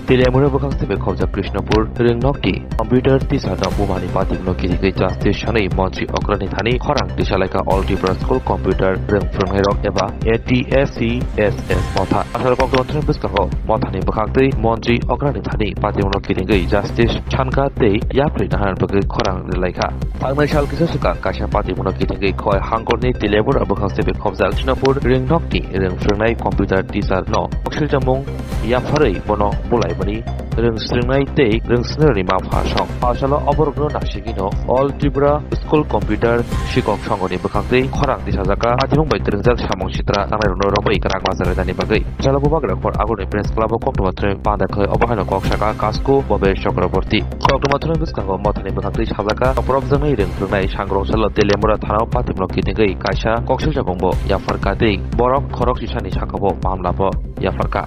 Telemura bakang sebe khobja Krishnapur ringnokti computer tisana bumani patikno kidike justice shani Montri Okrani thani khorang tisalaika all Tripura school computer ringfrungairok eba ATSCSS motha asal kokdontren biskaho mothani bakhangtei Montri Okrani thani patikno kidike justice chanka tei yapri nahan bagai khorang laika tangnai sal kisa suka kasha patikno kidike khoi hangkorni Telemura bakang sebe khobja Krishnapur ringnokti ringfrungnai computer tisar no oksiljamung yapharei bono bulai bani ringstringnai tei ringsneri ma phasong pasalo oborogno nasigino all Tripura school computer shikok songoni bakhangtei khorang disajaka atimung bai tringjak samong sitra nanai rono rombai karang bazar dani bagai jalo bubagra khor agone press club koktomatre pandakhoi obahano koksaka kasko bobe chakraborti koktomatre biskago mothani bakhangtei sajaka oporobjangai ringfrungnai sangrong salo Telemura thanao patimno kitingai kaisa koksa bongbo yafarka tei borok khorok sisani sakabo মামলাবো yafarka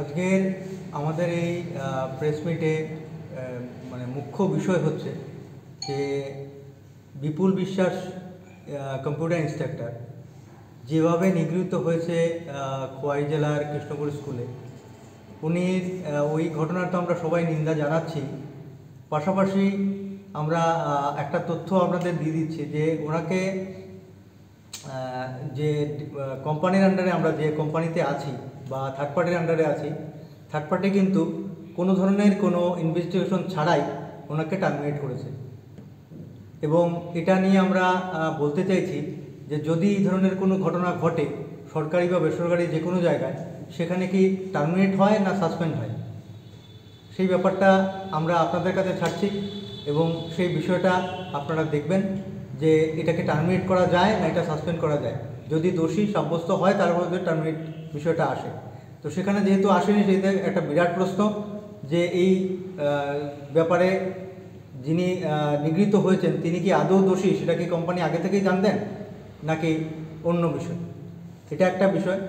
আজকের আমাদের এই press মিটে মানে মুখ্য বিষয় হচ্ছে যে বিপুল বিশ্বাস কম্পিউটার ইন্সট্রাক্টর যেভাবে নিগৃহীত হয়েছে খোয়াই জেলার কৃষ্ণপুর স্কুলে উনি ওই ঘটনার তো আমরা সবাই নিন্দা জানাচ্ছি পাশাপাশি আমরা একটা তথ্য আপনাদের দিয়ে দিচ্ছি যে ওনাকে যে কোম্পানির আন্ডারে আমরা যে কোম্পানিতে আছি বা থার্ড পার্টির আন্ডারে আছি থার্ড পার্টি কিন্তু কোনো ধরনের কোনো ইনভেস্টিগেশন ছাড়াই ওনাকে টার্মিনেট করেছে এবং এটা নিয়ে আমরা বলতে চাইছি যে যদি এই ধরনের কোনো ঘটনা ঘটে সরকারি বা বেসরকারি যে কোনো জায়গায় সেখানে কি টার্মিনেট হয় না সাসপেন্ড হয় সেই ব্যাপারটা আমরা আপনাদের কাছে ছাড়ছি এবং সেই বিষয়টা আপনারা দেখবেন যে এটাকে টার্মিনেট করা যায় না এটা সাসপেন্ড করা যায় যদি দোষী সাব্যস্ত হয় তারপরে টার্মিনেট বিষয়টা আসে তো সেখানে যেহেতু আসেনি সেই একটা বিরাট প্রশ্ন যে এই ব্যাপারে যিনি নিগৃহীত হয়েছেন তিনি কি আদৌ দোষী সেটা কি কোম্পানি আগে থেকেই জানতেন নাকি অন্য বিষয় এটা একটা বিষয়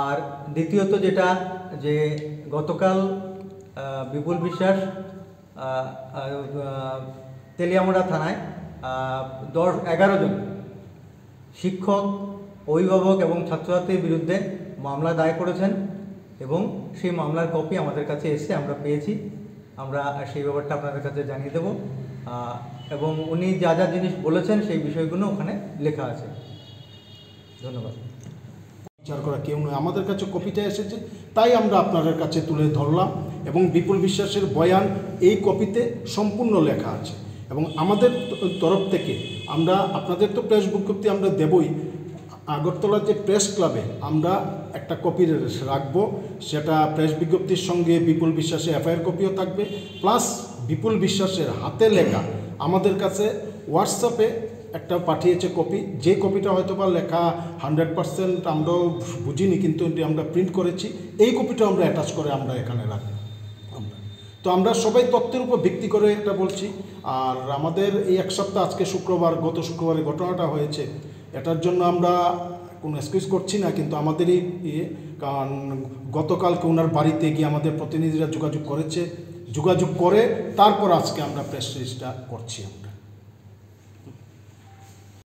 আর দ্বিতীয়ত যেটা যে গতকাল বিপুল বিশ্বাস তেলিয়ামুড়া থানায় 11 জন শিক্ষক অভিভাবক এবং ছাত্রছাত্রীর বিরুদ্ধে মামলা দায়ের করেছেন এবং সেই মামলার কপি আমাদের কাছে এসে আমরা পেয়েছি আমরা সেই ব্যাপারটা আপনাদের কাছে জানিয়ে দেব এবং উনি যা যা জিনিস বলেছেন সেই বিষয়গুলো ওখানে লেখা আছে ধন্যবাদ বিচার করা কেউ নয় আমাদের কাছে কপিটা এসেছে তাই আমরা আপনাদের কাছে তুলে ধরলাম এবং বিপুল বিশ্বাসের বয়ান এই কপিতে সম্পূর্ণ লেখা আছে এবং আমাদের তরফ থেকে আমরা আপনাদের তো প্রেস বিজ্ঞপ্তি আমরা দেবই আগরতলার যে প্রেস ক্লাবে আমরা একটা কপি রাখবো সেটা প্রেস বিজ্ঞপ্তির সঙ্গে বিপুল বিশ্বাসের এফআইআর কপিও থাকবে প্লাস বিপুল বিশ্বাসের হাতে লেখা আমাদের কাছে হোয়াটসঅ্যাপে একটা পাঠিয়েছে কপি যে কপিটা হয়তো বা লেখা 100% আমরাও বুঝিনি কিন্তু আমরা প্রিন্ট করেছি এই কপিটা আমরা অ্যাটাচ করে আমরা এখানে রাখবো তো আমরা সবাই তথ্যের উপর ভিত্তি করে এটা বলছি আর আমাদের এই এক সপ্তাহ আজকে শুক্রবার গত শুক্রবারে ঘটনাটা হয়েছে এটার জন্য আমরা কোনো এক্সকিউজ করছি না কিন্তু আমাদেরই কারণ গতকালকে ওনার বাড়িতে গিয়ে আমাদের প্রতিনিধিরা যোগাযোগ করে তারপর আজকে আমরা প্রেস রিলিজটা করছি আমরা